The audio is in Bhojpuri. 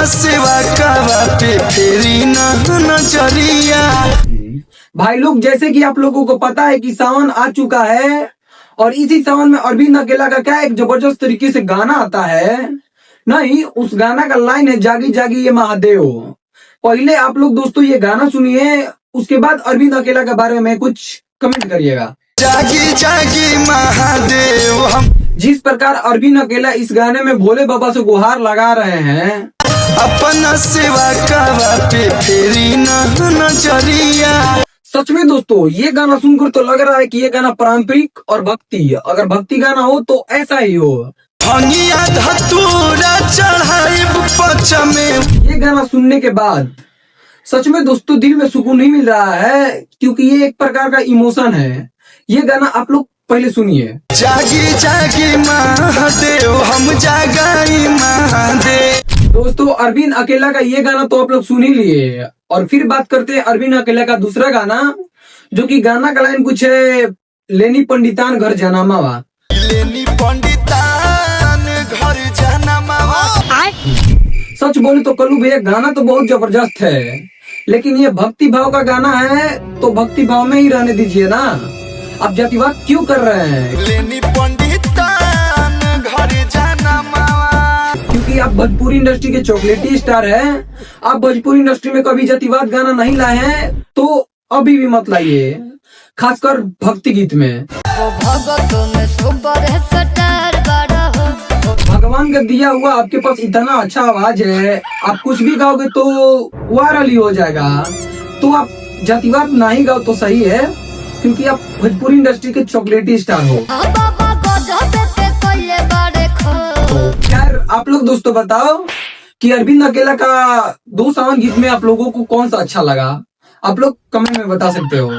सेवा कावा पे फेरी नजरिया। भाई लोग, जैसे कि आप लोगों को पता है कि सावन आ चुका है और इसी सावन में अरविंद अकेला का क्या एक जबरदस्त तरीके से गाना आता है। नहीं, उस गाना का लाइन है जागी जागी ये महादेव। पहले आप लोग दोस्तों ये गाना सुनिए, उसके बाद अरविंद अकेला के बारे में कुछ कमेंट करिएगा। जागी जागी महादेव हम जिस प्रकार अरविंद अकेला इस गाने में भोले बाबा से गुहार लगा रहे हैं, अपना सेवा कावा पे फेरी नजरिया। सच में दोस्तों ये गाना सुनकर तो लग रहा है कि ये गाना पारंपरिक और भक्ति, अगर भक्ति गाना हो तो ऐसा ही हो। भंगिया धतूरा चढ़ाइब पच में। ये गाना सुनने के बाद सच में दोस्तों दिल में सुकून नहीं मिल रहा है, क्योंकि ये एक प्रकार का इमोशन है। ये गाना आप लोग पहले सुनिए। जागी जागी महादेव हम जागाई महादेव। दोस्तों अरविंद अकेला का ये गाना तो आप लोग सुन ही लिए, और फिर बात करते हैं अरविंद अकेला का दूसरा गाना, जो कि गाना का लाइन कुछ है, लेनी पंडितान घर जाना मावा। लेनी पंडितान घर जाना मावा। सच बोले तो कल्लू भैया गाना तो बहुत जबरदस्त है, लेकिन ये भक्ति भाव का गाना है तो भक्ति भाव में ही रहने दीजिए ना। आप जातिवाद क्यों कर रहे हैं? लेनी पंडितान घर जाना मावा। क्योंकि आप भोजपुरी इंडस्ट्री के चॉकलेटी स्टार हैं, आप भोजपुरी इंडस्ट्री में कभी जातिवाद गाना नहीं लाए हैं तो अभी भी मत लाइए, खासकर भक्ति गीत में। भगवान का दिया हुआ आपके पास इतना अच्छा आवाज है, आप कुछ भी गाओगे तो वायरल ही हो जाएगा। तो आप जातिवाद नहीं गाओ तो सही है, क्योंकि आप भोजपुरी इंडस्ट्री के चॉकलेटी स्टार हो। यार आप लोग दोस्तों बताओ कि अरविंद अकेला का 2 सावन गीत में आप लोगों को कौन सा अच्छा लगा? आप लोग कमेंट में बता सकते हो।